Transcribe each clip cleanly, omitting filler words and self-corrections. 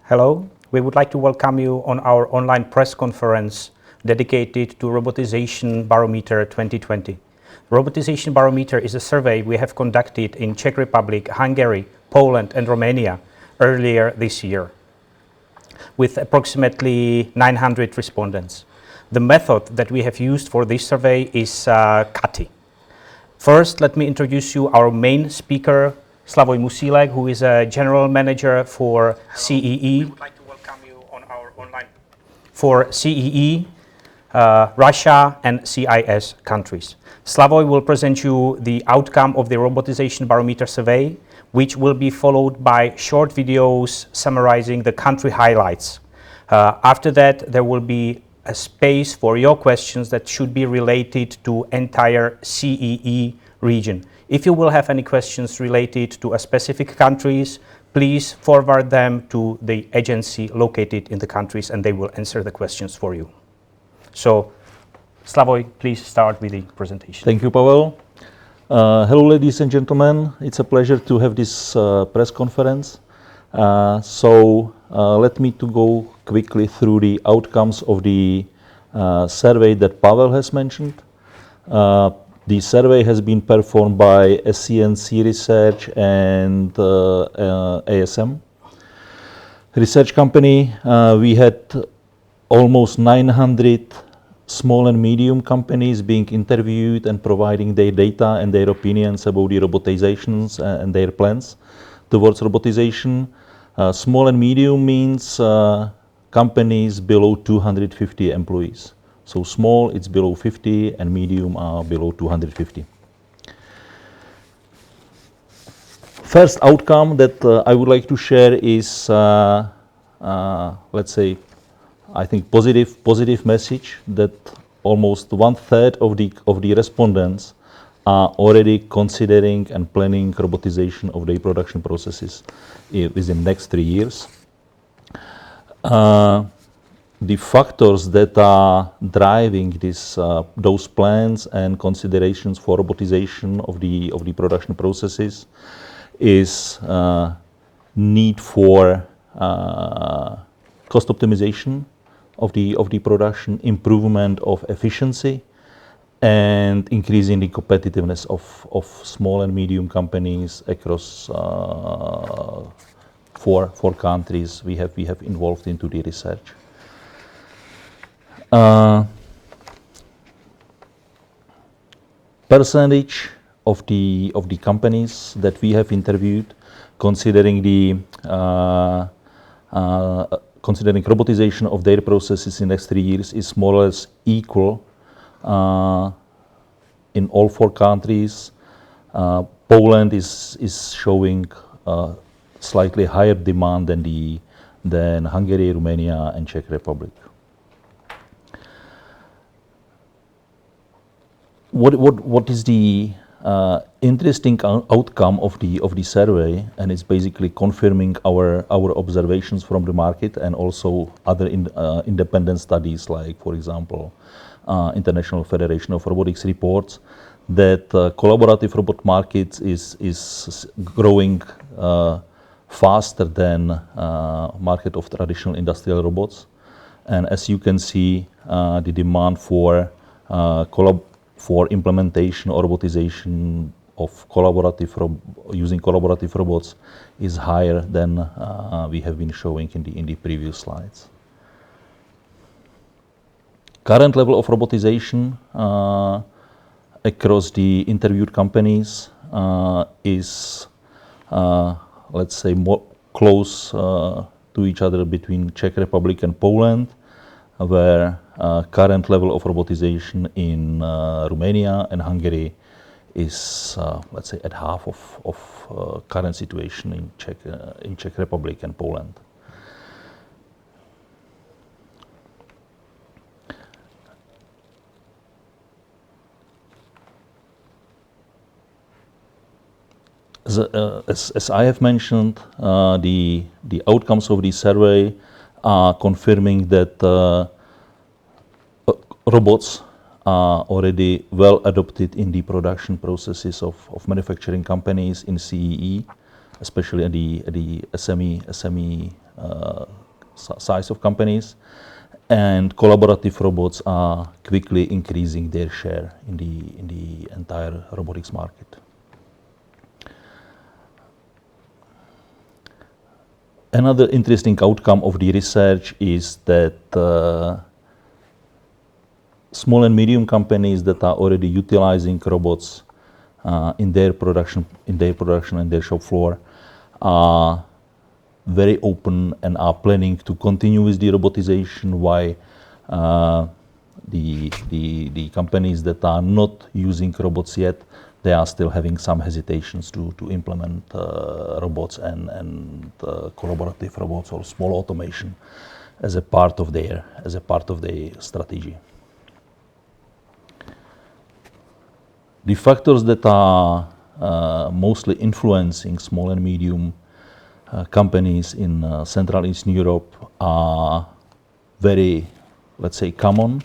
Hello, we would like to welcome you on our online press conference dedicated to Robotization Barometer 2020. Robotization Barometer is a survey we have conducted in Czech Republic, Hungary, Poland and Romania earlier this year with approximately 900 respondents. The method that we have used for this survey is CATI. First, let me introduce you our main speaker, Slavoj Musílek, who is a general manager for CEE. We would like to welcome you on our online for CEE, Russia and CIS countries. Slavoj will present you the outcome of the Robotization Barometer survey, which will be followed by short videos summarizing the country highlights. After that, there will be a space for your questions that should be related to entire CEE region. If you will have any questions related to a specific countries, please forward them to the agency located in the countries and they will answer the questions for you. So, Slavoj, please start with the presentation. Thank you, Pavel. Hello, ladies and gentlemen. It's a pleasure to have this press conference. Let me to go quickly through the outcomes of the survey that Pavel has mentioned. The survey has been performed by SCNC Research and ASM Research Company. We had almost 900 small and medium companies being interviewed and providing their data and their opinions about the robotizations and their plans towards robotization. Small and medium means companies below 250 employees. So small, it's below 50, and medium are below 250. First outcome that I would like to share is, let's say, I think positive message that almost 1/3 of the respondents are already considering and planning robotization of their production processes within the next 3 years. The factors that are driving those plans and considerations for robotization of the production processes is need for cost optimization of the production, improvement of efficiency, and increasing the competitiveness of small and medium companies across four countries we have involved into the research. Percentage of the companies that we have interviewed considering considering robotization of their processes in the next 3 years is more or less equal in all 4 countries. Poland is showing slightly higher demand than Hungary, Romania, and Czech Republic. What is the interesting outcome of the survey, and it's basically confirming our observations from the market and also other independent studies, like, for example, International Federation of Robotics reports that collaborative robot market is growing faster than market of traditional industrial robots. And as you can see, the demand for implementation or robotization of using collaborative robots is higher than we have been showing in the previous slides. Current level of robotization across the interviewed companies is, let's say, more close to each other between Czech Republic and Poland, where current level of robotization in Romania and Hungary is, let's say, at half of current situation in Czech Republic and Poland. As I have mentioned, the outcomes of the survey are confirming that robots are already well adopted in the production processes of manufacturing companies in CEE, especially at the SME size of companies, and collaborative robots are quickly increasing their share in the entire robotics market. Another interesting outcome of the research is that small and medium companies that are already utilizing robots in their production and their shop floor are very open and are planning to continue with the robotization, while the companies that are not using robots yet, they are still having some hesitations to implement robots and collaborative robots or small automation as a part of their strategy. The factors that are mostly influencing small and medium companies in Central and Eastern Europe are very, let's say, common.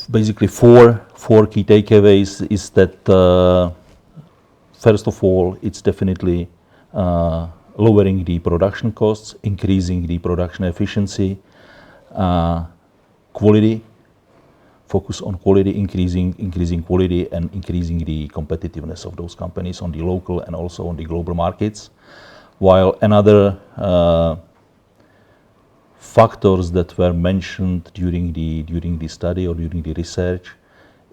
Basically, four key takeaways is that first of all, it's definitely lowering the production costs, increasing the production efficiency, quality, focus on quality, increasing quality, and increasing the competitiveness of those companies on the local and also on the global markets. While another factors that were mentioned during the study or during the research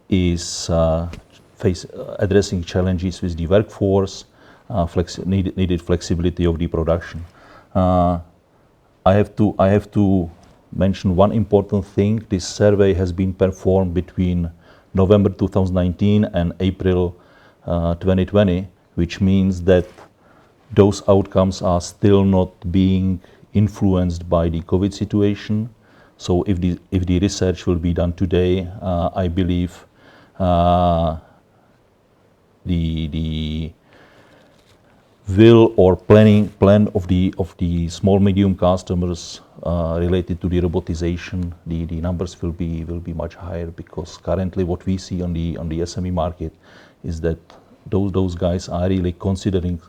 is addressing challenges with the workforce, needed flexibility of the production. I have to mention one important thing. This survey has been performed between November 2019 and April 2020, which means that those outcomes are still not being influenced by the COVID situation. So if the research will be done today, I believe the will or plan of the small medium customers related to the robotization, the numbers will be much higher, because currently what we see on the SME market is that those guys are really considering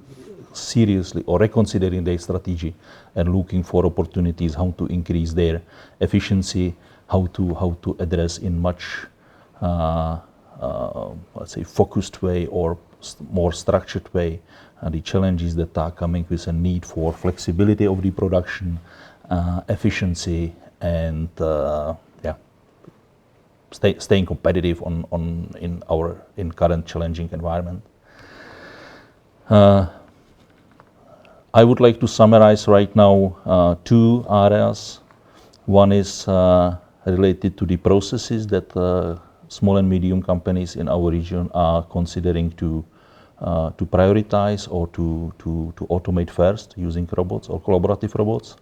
seriously or reconsidering their strategy and looking for opportunities how to increase their efficiency, how to address in much let's say focused way or more structured way the challenges that are coming with a need for flexibility of the production, efficiency, and staying competitive in current challenging environment. I would like to summarize right now two areas. One is related to the processes that small and medium companies in our region are considering to prioritize or to automate first using robots or collaborative robots.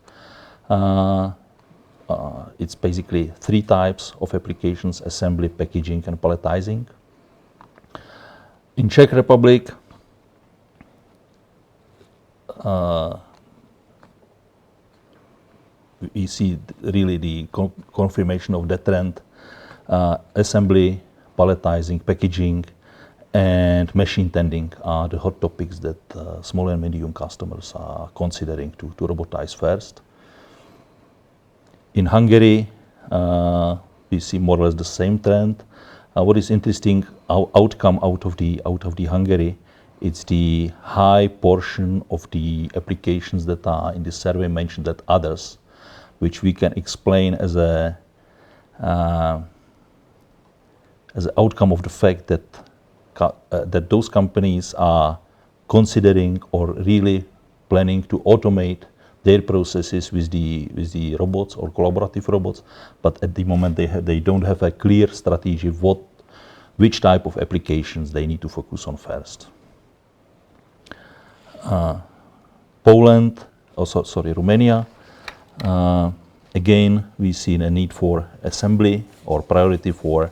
It's basically three types of applications: assembly, packaging, and palletizing. In Czech Republic, we see really the confirmation of that trend. Assembly, palletizing, packaging, and machine tending are the hot topics that small and medium customers are considering to robotize first. In Hungary, we see more or less the same trend. What is interesting outcome out of the Hungary, it's the high portion of the applications that are in the survey mentioned that others, which we can explain as an outcome of the fact that those companies are considering or really planning to automate their processes with the robots or collaborative robots, but at the moment they don't have a clear strategy which type of applications they need to focus on first. Romania, again we see a need for assembly or priority for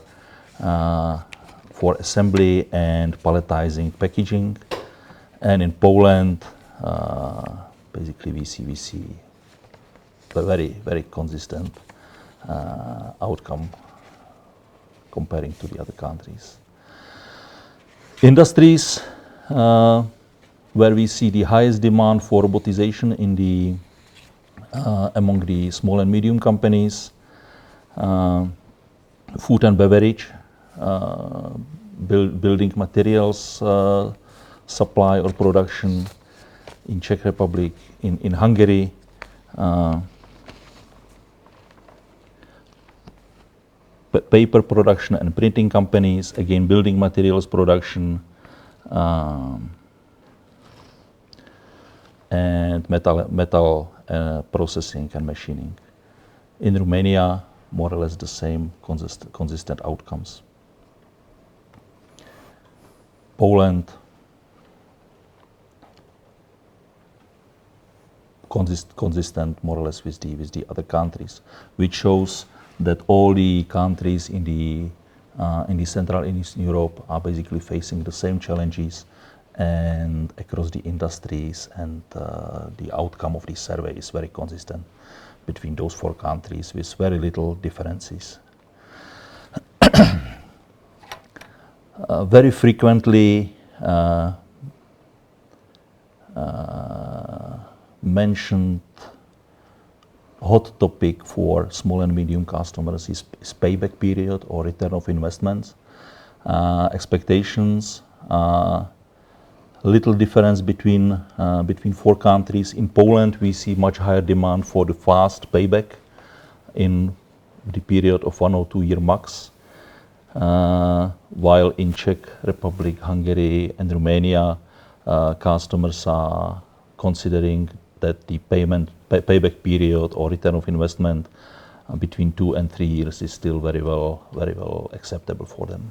assembly and palletizing, packaging, and in Poland, basically we see a very consistent outcome comparing to the other countries. Industries, where we see the highest demand for robotization in the among the small and medium companies, food and beverage, building materials supply or production in Czech Republic, in Hungary, paper production and printing companies, again building materials production, and metal processing and machining. In Romania, more or less the same consistent outcomes. Poland, consistent more or less with the other countries, which shows that all the countries in the Central and Eastern Europe are basically facing the same challenges, and across the industries, and the outcome of this survey is very consistent between those four countries with very little differences. Very frequently mentioned hot topic for small and medium customers is payback period or return of investments. Expectations, little difference between four countries. In Poland, we see much higher demand for the fast payback in the period of 1 or 2 year max, while in Czech Republic, Hungary, and Romania, customers are considering that the payback period or return of investment between 2 and 3 years is still very well acceptable for them.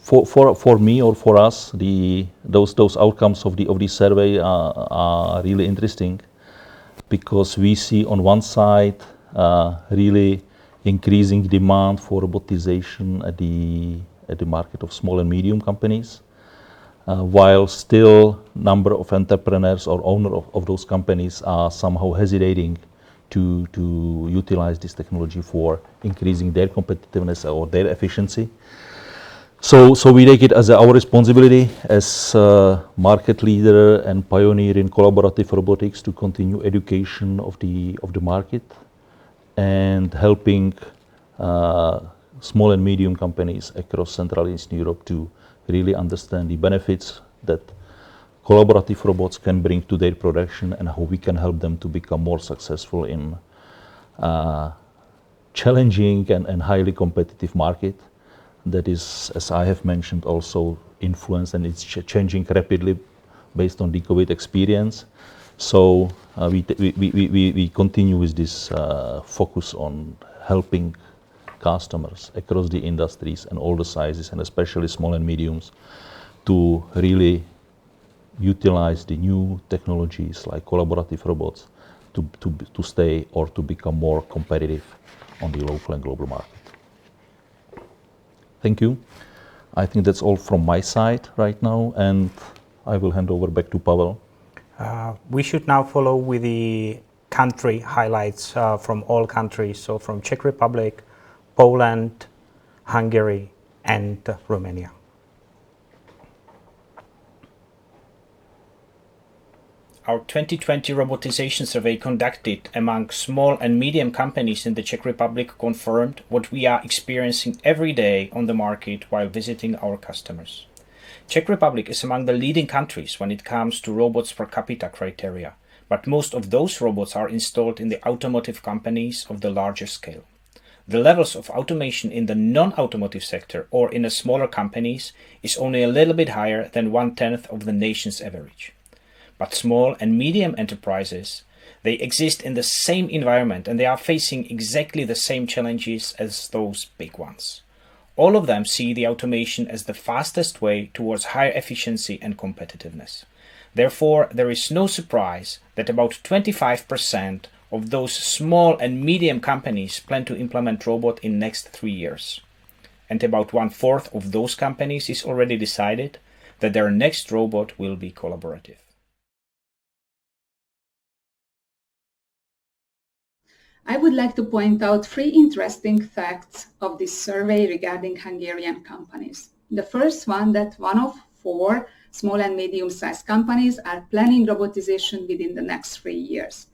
For me or for us, those outcomes of the survey are really interesting, because we see on one side really increasing demand for robotization at the market of small and medium companies, while still number of entrepreneurs or owners of those companies are somehow hesitating to utilize this technology for increasing their competitiveness or their efficiency. So we take it as our responsibility as a market leader and pioneer in collaborative robotics to continue education of the market and helping small and medium companies across Central and Eastern Europe to really understand the benefits that collaborative robots can bring to their production, and how we can help them to become more successful in challenging and highly competitive market that is, as I have mentioned, also influenced, and it's changing rapidly based on the COVID experience. So we continue with this focus on helping customers across the industries and all the sizes, and especially small and mediums, to really utilize the new technologies like collaborative robots to stay or to become more competitive on the local and global market. Thank you. I think that's all from my side right now, and I will hand over back to Pavel. We should now follow with the country highlights from all countries, so from Czech Republic, Poland, Hungary, and Romania. Our 2020 robotization survey conducted among small and medium companies in the Czech Republic confirmed what we are experiencing every day on the market while visiting our customers. Czech Republic is among the leading countries when it comes to robots per capita criteria, but most of those robots are installed in the automotive companies of the larger scale. The levels of automation in the non-automotive sector or in the smaller companies is only a little bit higher than 1/10 of the nation's average. But small and medium enterprises, they exist in the same environment, and they are facing exactly the same challenges as those big ones. All of them see the automation as the fastest way towards higher efficiency and competitiveness. Therefore, there is no surprise that about 25% of those small and medium companies plan to implement robot in next 3 years. And about 1/4 of those companies is already decided that their next robot will be collaborative. I would like to point out 3 interesting facts of this survey regarding Hungarian companies. The first one, that 1 of 4 small and medium-sized companies are planning robotization within the next 3 years.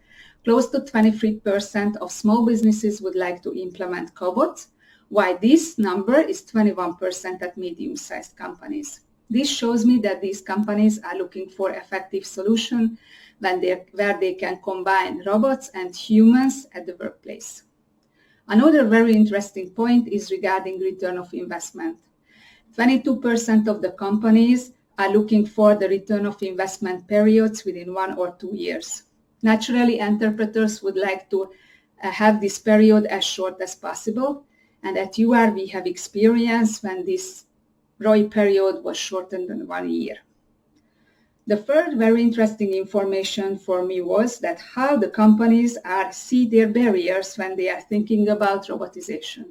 Close to 23% of small businesses would like to implement cobots, while this number is 21% at medium-sized companies. This shows me that these companies are looking for effective solutions where they can combine robots and humans at the workplace. Another very interesting point is regarding return of investment. 22% of the companies are looking for the return of investment periods within 1 or 2 years. Naturally, entrepreneurs would like to have this period as short as possible, and at UR we have experience when this ROI period was shortened than 1 year. The third very interesting information for me was that how the companies see their barriers when they are thinking about robotization.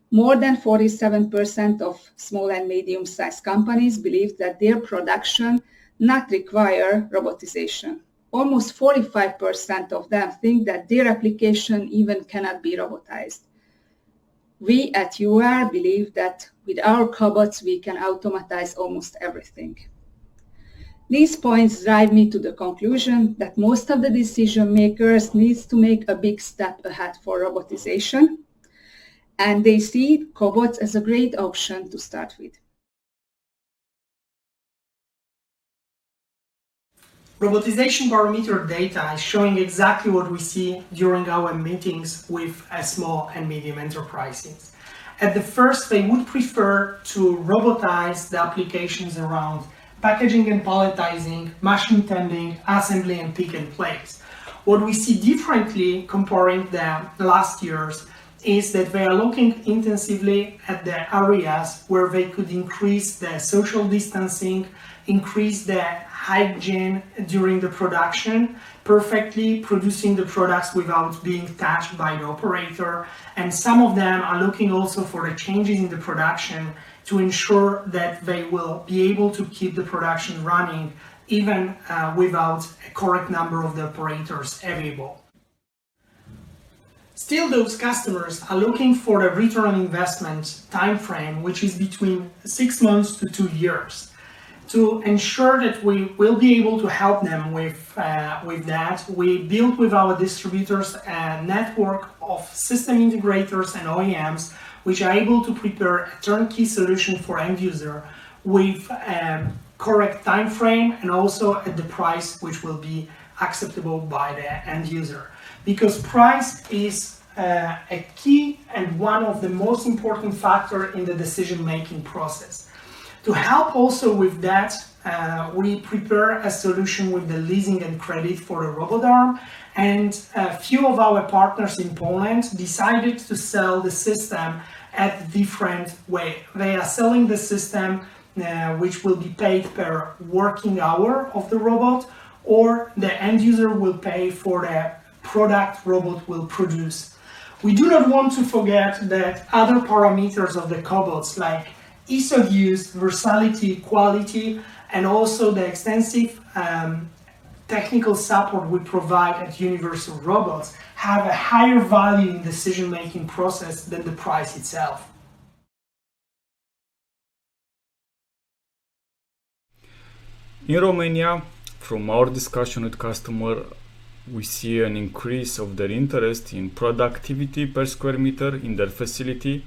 More than 47% of small and medium-sized companies believe that their production not require robotization. Almost 45% of them think that their application even cannot be robotized. We at UR believe that with our cobots we can automatize almost everything. These points drive me to the conclusion that most of the decision makers need to make a big step ahead for robotization, and they see cobots as a great option to start with. Robotization barometer data is showing exactly what we see during our meetings with small and medium enterprises. At the first, they would prefer to robotize the applications around packaging and palletizing, machine tending, assembly, and pick and place. What we see differently comparing the last years is that they are looking intensively at the areas where they could increase the social distancing, increase the hygiene during the production, perfectly producing the products without being touched by the operator. And some of them are looking also for the changes in the production to ensure that they will be able to keep the production running even without a correct number of the operators available. Still, those customers are looking for a return on investment time frame, which is between 6 months to 2 years. To ensure that we will be able to help them with that, we built with our distributors a network of system integrators and OEMs which are able to prepare a turnkey solution for end user with a correct time frame and also at the price which will be acceptable by the end user. Because price is a key and one of the most important factors in the decision-making process. To help also with that, we prepare a solution with the leasing and credit for the robot arm, and a few of our partners in Poland decided to sell the system at a different way. They are selling the system which will be paid per working hour of the robot, or the end user will pay for the product robot will produce. We do not want to forget that other parameters of the cobots like ease of use, versatility, quality, and also the extensive technical support we provide at Universal Robots have a higher value in decision-making process than the price itself. In Romania, from our discussion with customer, we see an increase of their interest in productivity per square meter in their facility,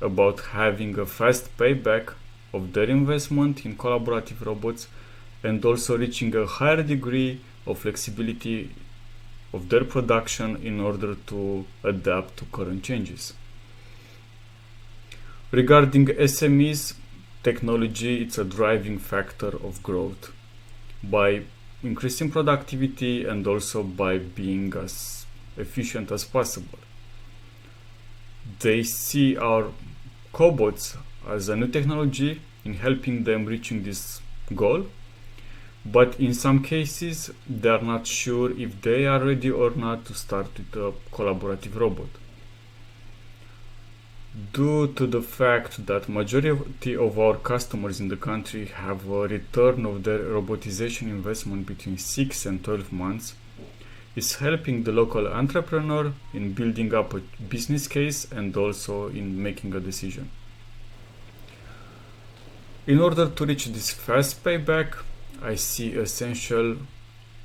about having a fast payback of their investment in collaborative robots, and also reaching a higher degree of flexibility of their production in order to adapt to current changes. Regarding SMEs, technology is a driving factor of growth by increasing productivity and also by being as efficient as possible. They see our cobots as a new technology in helping them reaching this goal, but in some cases they are not sure if they are ready or not to start with a collaborative robot. Due to the fact that majority of our customers in the country have a return of their robotization investment between 6 and 12 months, is helping the local entrepreneur in building up a business case and also in making a decision. In order to reach this fast payback, I see essential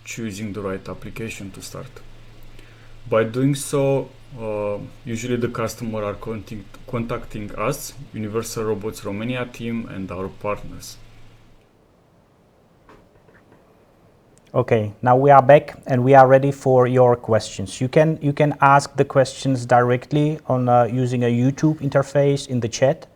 choosing the right application to start. By doing so, usually the customer are contacting us, Universal Robots Romania team, and our partners. Okay, now we are back and we are ready for your questions. You can ask the questions directly on using a YouTube interface in the chat,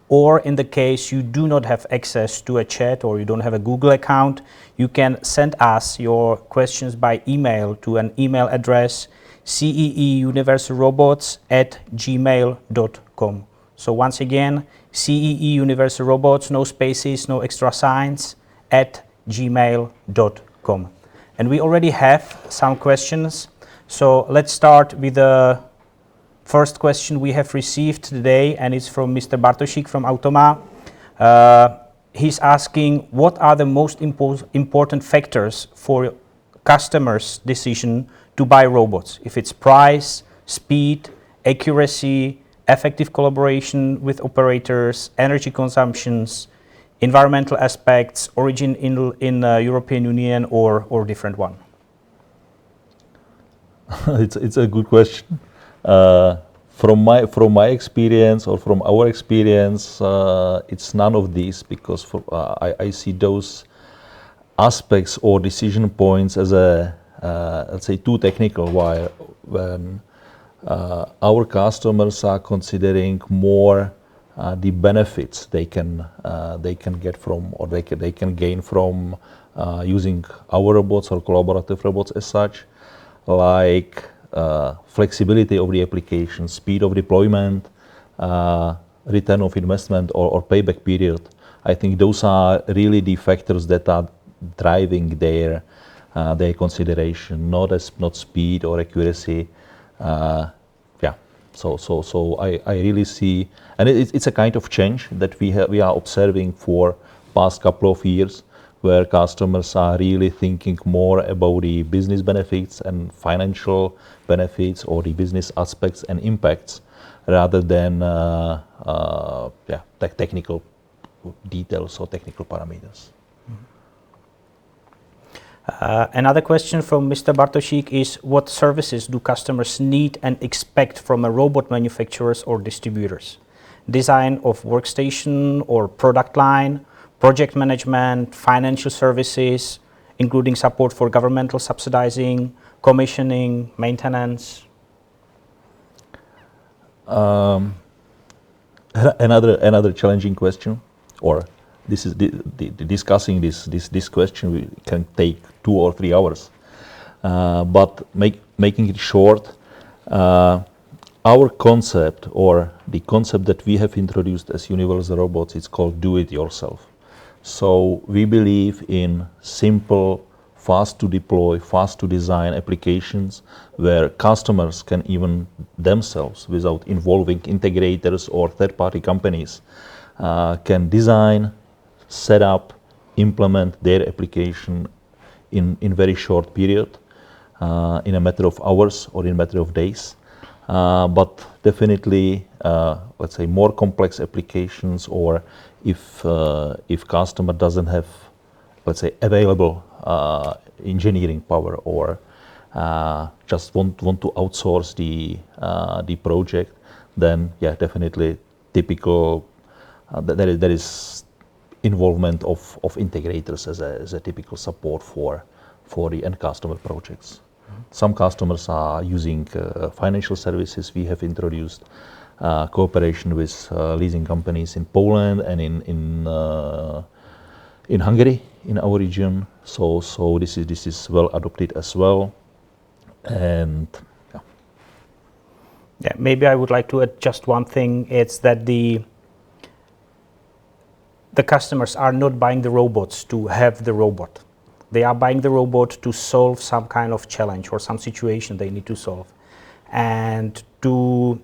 or in the case you do not have access to a chat or you don't have a Google account, you can send us your questions by email to an email address ceeuniversalrobots@gmail.com. So once again, ceeuniversalrobots, no spaces, no extra signs, @gmail.com. And we already have some questions. So let's start with the first question we have received today, and it's from Mr. Bartošík from Automa. He's asking, what are the most important factors for customers' decision to buy robots? If it's price, speed, accuracy, effective collaboration with operators, energy consumptions, environmental aspects, origin in European Union, or different one? It's a good question. From my experience or from our experience, it's none of these, because I see those aspects or decision points as let's say too technical. When our customers are considering more the benefits they can get from, or they can gain from using our robots or collaborative robots as such, like flexibility of the application, speed of deployment, return of investment, or payback period. I think those are really the factors that are driving their consideration, not speed or accuracy. So I really see, and it's a kind of change that we are observing for past couple of years, where customers are really thinking more about the business benefits and financial benefits, or the business aspects and impacts, rather than technical details or technical parameters. Another question from Mr. Bartošík is, what services do customers need and expect from a robot manufacturers or distributors? Design of workstation or product line, project management, financial services, including support for governmental subsidizing, commissioning, maintenance? Another challenging question, or this is discussing this question we can take 2 or 3 hours, but making it short, our concept, or the concept that we have introduced as Universal Robots, it's called do it yourself. So we believe in simple, fast to deploy, fast to design applications, where customers can even themselves, without involving integrators or third-party companies, can design, set up, implement their application in very short period, in a matter of hours or in a matter of days. But definitely, let's say, more complex applications, or if customer doesn't have, let's say, available engineering power, or just want to outsource the project, then definitely typical there is involvement of integrators as a typical support for the end customer projects. Some customers are using financial services. We have introduced cooperation with leasing companies in Poland and in Hungary, in our region. So this is well adopted as well. And maybe I would like to add just one thing. It's that the customers are not buying the robots to have the robot. They are buying the robot to solve some kind of challenge or some situation they need to solve. And to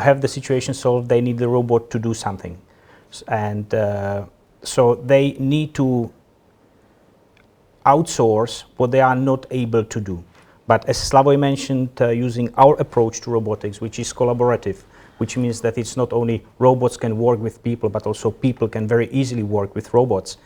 have the situation solved, they need the robot to do something. And so they need to outsource what they are not able to do. But as Slavoj mentioned, using our approach to robotics, which is collaborative, which means that it's not only robots can work with people, but also people can very easily work with robots,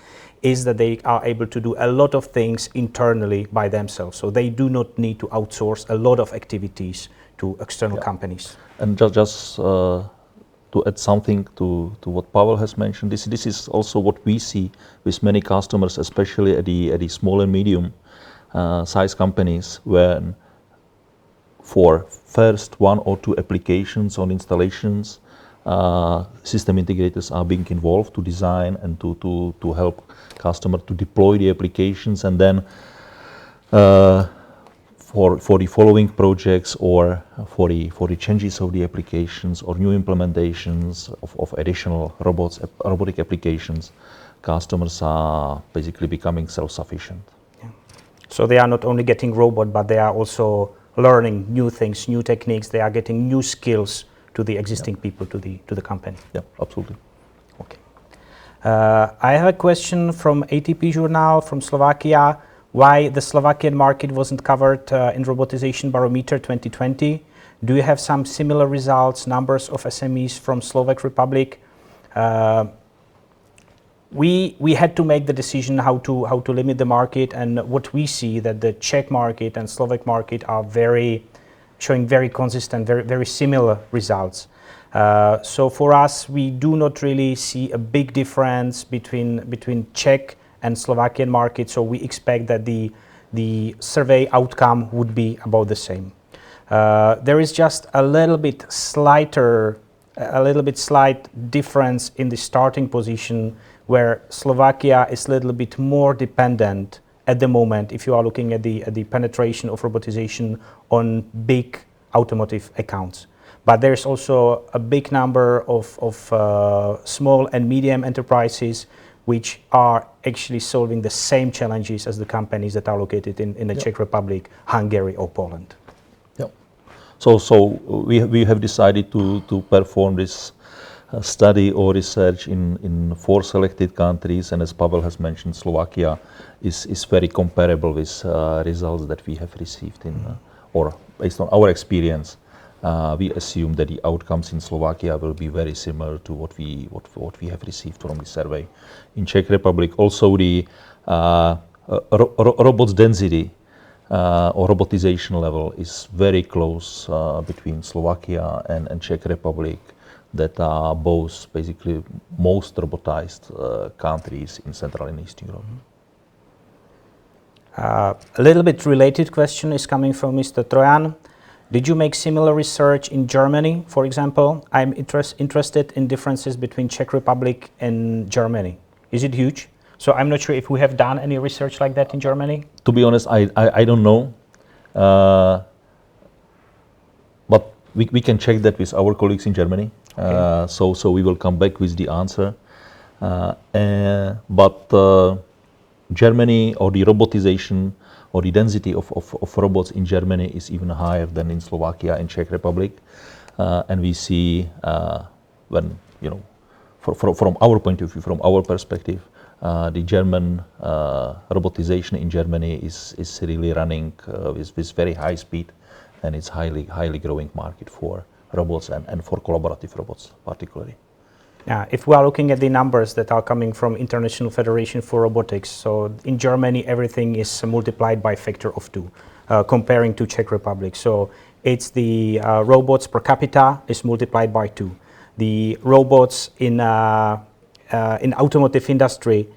is that they are able to do a lot of things internally by themselves. So they do not need to outsource a lot of activities to external companies. And just to add something to what Pavel has mentioned, this is also what we see with many customers, especially at the small and medium size companies, when for first one or two applications on installations, system integrators are being involved to design and to help customer to deploy the applications, and then for the following projects or for the changes of the applications or new implementations of additional robotic applications, customers are basically becoming self-sufficient. Yeah. So they are not only getting robot, but they are also learning new things, new techniques. They are getting new skills to the existing people, to the company. Yeah, absolutely. Okay. I have a question from ATP Journal from Slovakia. Why the Slovakian market wasn't covered in Robotization Barometer 2020? Do you have some similar results, numbers of SMEs from Slovak Republic? We had to make the decision how to limit the market, and what we see that the Czech market and Slovak market are showing very consistent, very similar results. So for us, we do not really see a big difference between Czech and Slovakian market. So we expect that the survey outcome would be about the same. There is just a little bit slight difference in the starting position, where Slovakia is a little bit more dependent at the moment, if you are looking at the penetration of robotization on big automotive accounts. But there's also a big number of small and medium enterprises which are actually solving the same challenges as the companies that are located in the Czech Republic, Hungary or Poland. Yeah. So we have decided to perform this study or research in 4 selected countries, and as Pavel has mentioned, Slovakia is very comparable with results that we have received or based on our experience. We assume that the outcomes in Slovakia will be very similar to what we have received from the survey. In Czech Republic, also the robots density or robotization level is very close between Slovakia and Czech Republic, that are both basically most robotized countries in Central and Eastern Europe. A little bit related question is coming from Mr. Trojan. Did you make similar research in Germany, for example? I'm interested in differences between Czech Republic and Germany. Is it huge? So I'm not sure if we have done any research like that in Germany. To be honest, I don't know. But we can check that with our colleagues in Germany. Okay. So we will come back with the answer. But Germany, or the robotization or the density of robots in Germany is even higher than in Slovakia and Czech Republic. And we see when, from our point of view, from our perspective, the German robotization in Germany is really running with very high speed, and it's highly growing market for robots and for collaborative robots particularly. Yeah, if we are looking at the numbers that are coming from International Federation for Robotics, so in Germany everything is multiplied by a factor of 2, comparing to Czech Republic. So it's the robots per capita is multiplied by 2. The robots in automotive industry,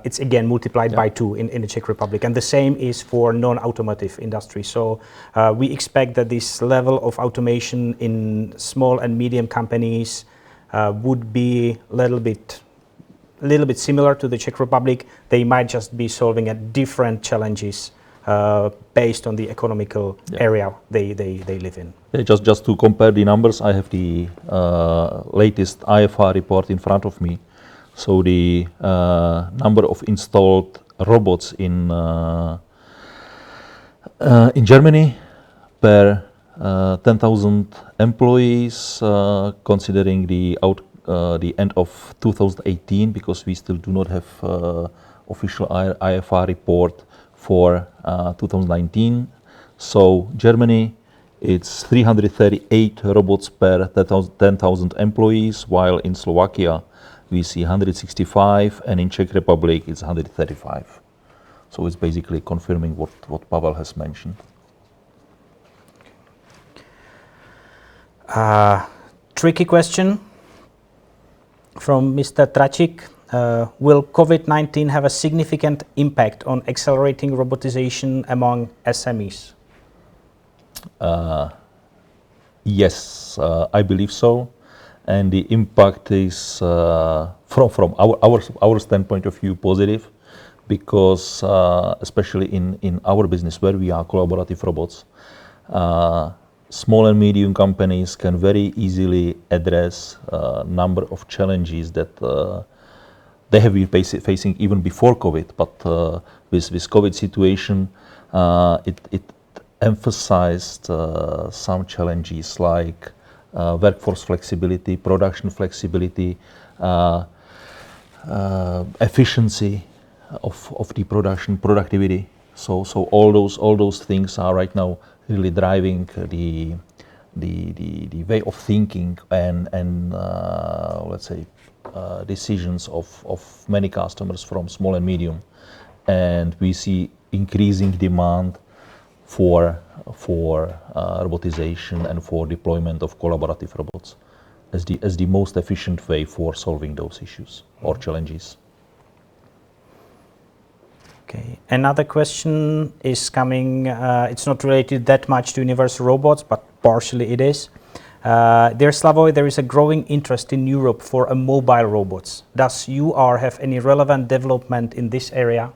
it's again multiplied by 2 in the Czech Republic, and the same is for non-automotive industry. So we expect that this level of automation in small and medium companies would be a little bit similar to the Czech Republic. They might just be solving at different challenges based on the economical area they live in. Yeah, just to compare the numbers, I have the latest IFR report in front of me. So the number of installed robots in Germany per 10,000 employees, considering the end of 2018, because we still do not have official IFR report for 2019. So Germany, it's 338 robots per 10,000 employees, while in Slovakia we see 165, and in Czech Republic it's 135. So it's basically confirming what Pavel has mentioned. Tricky question from Mr. Trachik. Will COVID-19 have a significant impact on accelerating robotization among SMEs? Yes, I believe so. And the impact is, from our standpoint of view, positive, because especially in our business where we are collaborative robots, small and medium companies can very easily address a number of challenges that they have been facing even before COVID. But with COVID situation, it emphasized some challenges like workforce flexibility, production flexibility, efficiency of the production, productivity. So all those things are right now really driving the way of thinking and let's say decisions of many customers from small and medium, and we see increasing demand for robotization and for deployment of collaborative robots as the most efficient way for solving those issues or challenges. Okay, another question is coming, it's not related that much to universal robots, but partially it is. Dear Slavoj, there is a growing interest in Europe for a mobile robots. Does UR have any relevant development in this area?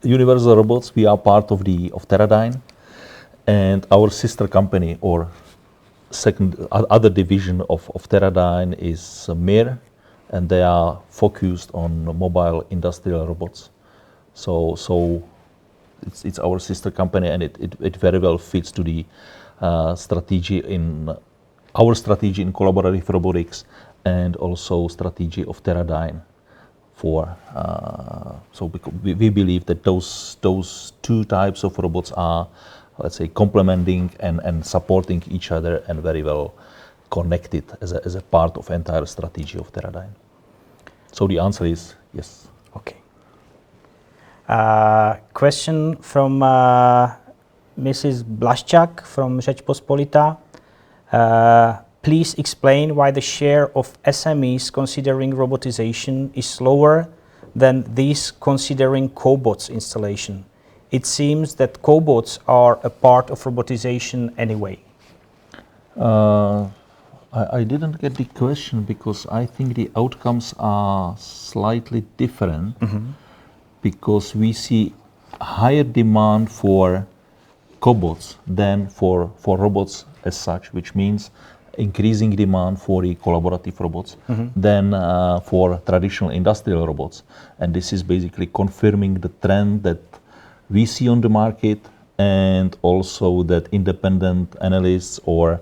Universal robots, we are part of Teradyne, and our sister company or other division of Teradyne is MIR, and they are focused on mobile industrial robots. So it's our sister company, and it very well fits to the strategy in our strategy in collaborative robotics and also strategy of Teradyne. So we believe that those two types of robots are, let's say, complementing and supporting each other and very well connected as a part of entire strategy of Teradyne. So the answer is yes. Okay. Question from Mrs. Blaschak from Rzeczpospolita. Please explain why the share of SMEs considering robotization is lower than these considering cobots installation. It seems that cobots are a part of robotization anyway. I didn't get the question because I think the outcomes are slightly different, because we see higher demand for cobots than for robots as such, which means increasing demand for the collaborative robots than for traditional industrial robots. And this is basically confirming the trend that we see on the market, and also that independent analysts or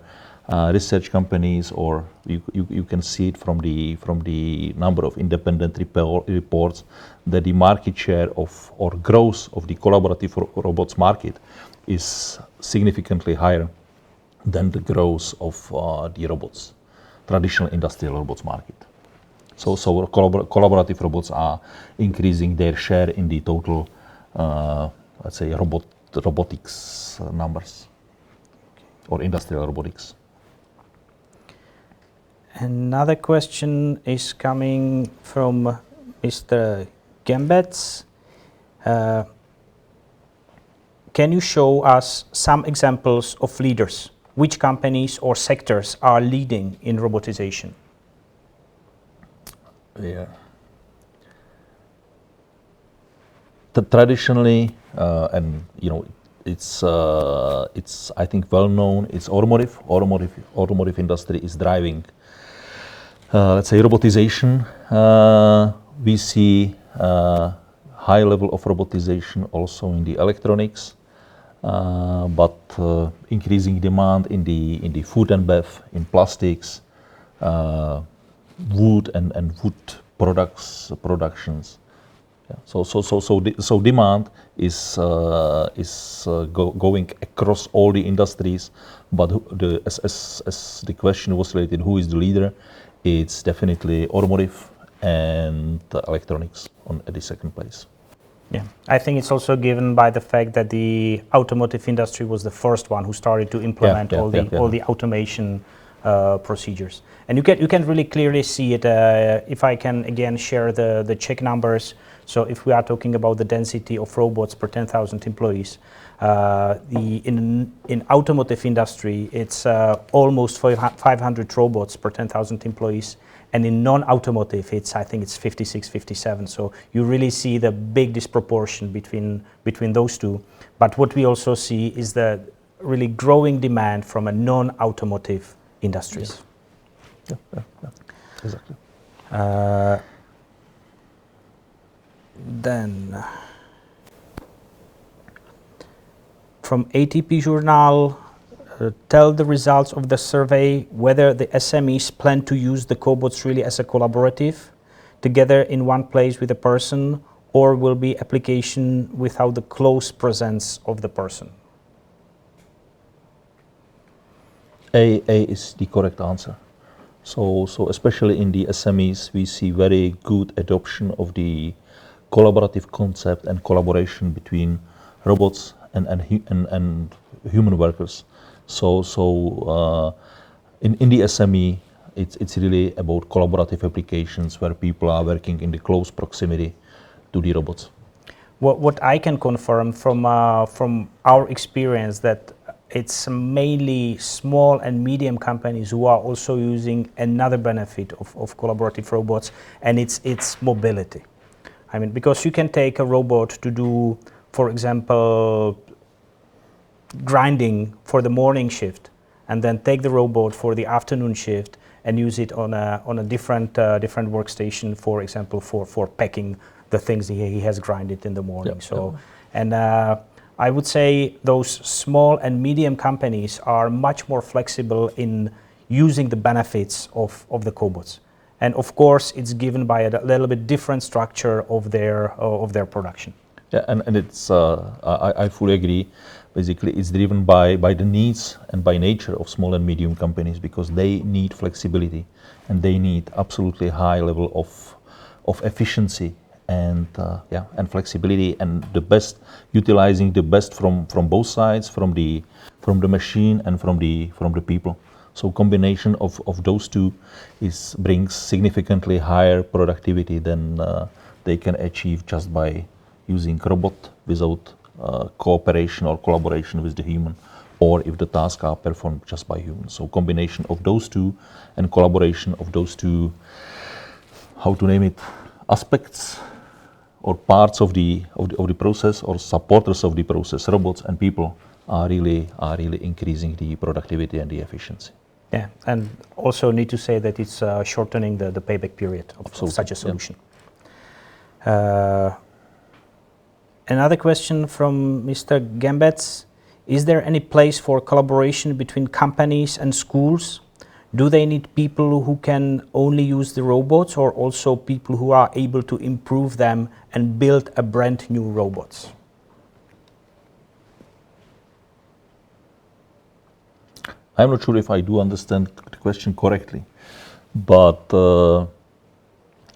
research companies, or you can see it from the number of independent reports, that the market share of or growth of the collaborative robots market is significantly higher than the growth of the robots, traditional industrial robots market. So collaborative robots are increasing their share in the total, let's say, robotics numbers, or industrial robotics. Another question is coming from Mr. Gembetz. Can you show us some examples of leaders? Which companies or sectors are leading in robotization? Yeah. Traditionally, and it's I think well known. It's automotive. Automotive industry is driving, let's say, robotization. We see high level of robotization also in the electronics, but increasing demand in the food and bev, in plastics, wood and wood productions, So demand is going across all the industries, but as the question was related, who is the leader? It's definitely automotive and electronics at the second place. Yeah, I think it's also given by the fact that the automotive industry was the first one who started to implement all the automation procedures, and you can really clearly see it. If I can again share the Czech numbers, so if we are talking about the density of robots per 10,000 employees, in automotive industry it's almost 500 robots per 10,000 employees. And in non-automotive, I think it's 56, 57. So you really see the big disproportion between those two. But what we also see is the really growing demand from a non-automotive industries. Yeah, exactly. Then, from ATP Journal, tell the results of the survey whether the SMEs plan to use the cobots really as a collaborative, together in one place with a person, or will be application without the close presence of the person. A is the correct answer. So especially in the SMEs, we see very good adoption of the collaborative concept and collaboration between robots and human workers. So in the SME, it's really about collaborative applications where people are working in the close proximity to the robots. What I can confirm from our experience that it's mainly small and medium companies who are also using another benefit of collaborative robots, and it's mobility. I mean, because you can take a robot to do, for example, grinding for the morning shift, and then take the robot for the afternoon shift and use it on a different workstation, for example, for packing the things he has grinded in the morning. Yep. So, and I would say those small and medium companies are much more flexible in using the benefits of the cobots. And of course, it's given by a little bit different structure of their production. Yeah, and it's I fully agree. Basically, it's driven by the needs and by nature of small and medium companies, because they need flexibility and they need absolutely high level of efficiency and flexibility, and the best, utilizing the best from both sides, from the machine and from the people. So combination of those two brings significantly higher productivity than they can achieve just by using robot without cooperation or collaboration with the human, or if the tasks are performed just by humans. So combination of those two and collaboration of those two, how to name it, aspects or parts of the process, or supporters of the process, robots and people, are really increasing the productivity and the efficiency. Yeah, and also need to say that it's shortening the payback period of such a solution. Yeah. Another question from Mr. Gambets. Is there any place for collaboration between companies and schools? Do they need people who can only use the robots, or also people who are able to improve them and build a brand new robots? I'm not sure if I do understand the question correctly, but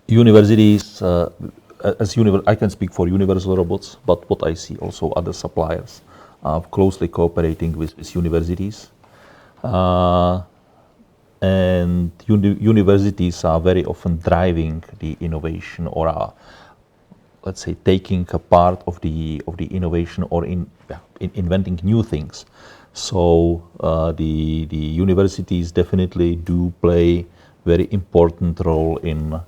universities, I can speak for Universal Robots, but what I see also other suppliers are closely cooperating with universities. And universities are very often driving the innovation, or are, let's say, taking a part of the innovation, or in inventing new things. So the universities definitely do play very important role in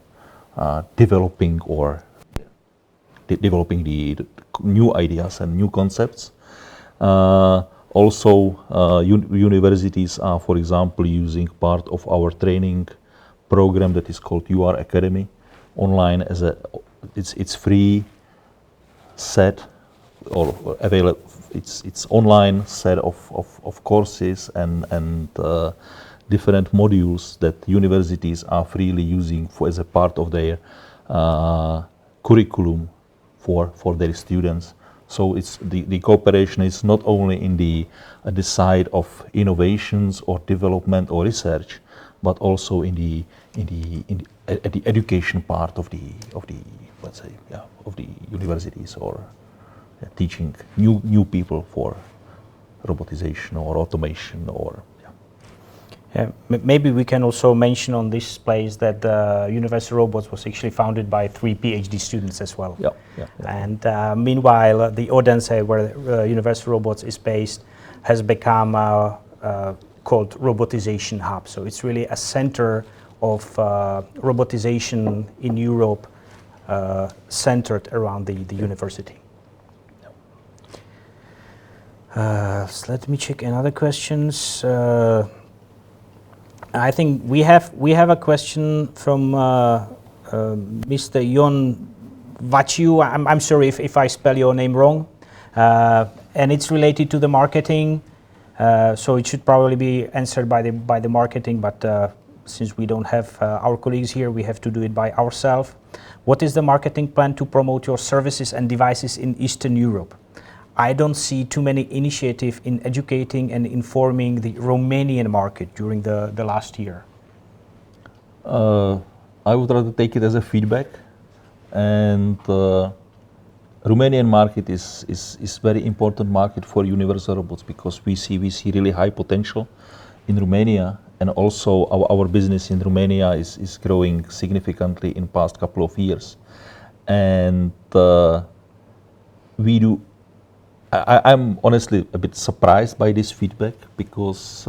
developing the new ideas and new concepts. Also, universities are, for example, using part of our training program that is called UR Academy online as it's free set or available. It's online set of courses and different modules that universities are freely using as a part of their curriculum for their students. So it's the cooperation is not only in the side of innovations or development or research, but also in the education part of the let's say of the universities, or teaching new people for robotization or automation or. Maybe we can also mention on this place that Universal Robots was actually founded by 3 PhD students as well. And meanwhile, the Odense, where Universal Robots is based, has become called Robotization Hub. So it's really a center of robotization in Europe, centered around the university. So let me check another questions. I think we have a question from Mr. Jon Vaciu. I'm sorry if I spell your name wrong, and it's related to the marketing. So it should probably be answered by the marketing, but since we don't have our colleagues here, we have to do it by ourselves. What is the marketing plan to promote your services and devices in Eastern Europe? I don't see too many initiatives in educating and informing the Romanian market during the last year. I would rather take it as a feedback, and Romanian market is very important market for Universal Robots, because we see really high potential in Romania, and also our business in Romania is growing significantly in past couple of years, and we do. I'm honestly a bit surprised by this feedback, because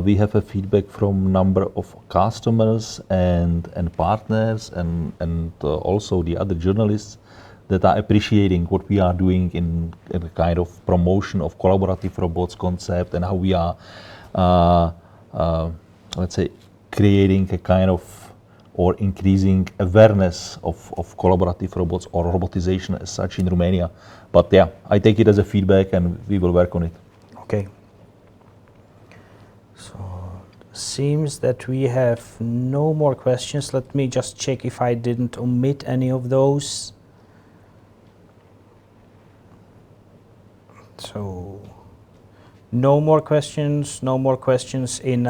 we have a feedback from number of customers and partners and also the other journalists that are appreciating what we are doing in a kind of promotion of collaborative robots concept, and how we are, let's say, creating a kind of or increasing awareness of collaborative robots or robotization as such in Romania. But yeah, I take it as a feedback and we will work on it. Okay. So, seems that we have no more questions. Let me just check if I didn't omit any of those. So, no more questions in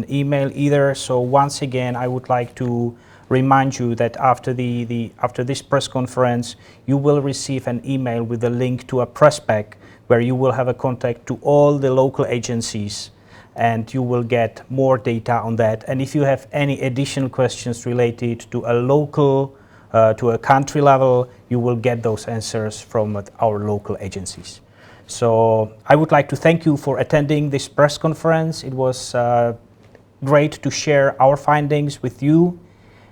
email either. So once again, I would like to remind you that after this press conference, you will receive an email with a link to a press pack where you will have a contact to all the local agencies, and you will get more data on that. And if you have any additional questions related to a local, to a country level, you will get those answers from our local agencies. So I would like to thank you for attending this press conference. It was great to share our findings with you,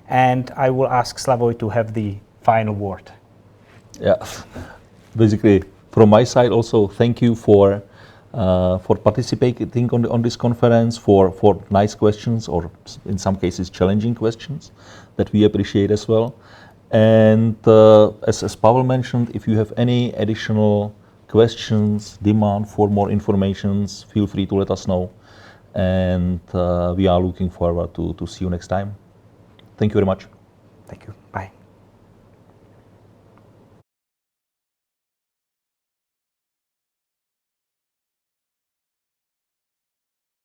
and I will ask Slavoj to have the final word. Yeah, basically from my side also, thank you for participating on this conference, for nice questions, or in some cases challenging questions that we appreciate as well. And as Pavel mentioned, if you have any additional questions, demand for more information, feel free to let us know, and we are looking forward to see you next time. Thank you very much. Thank you. Bye.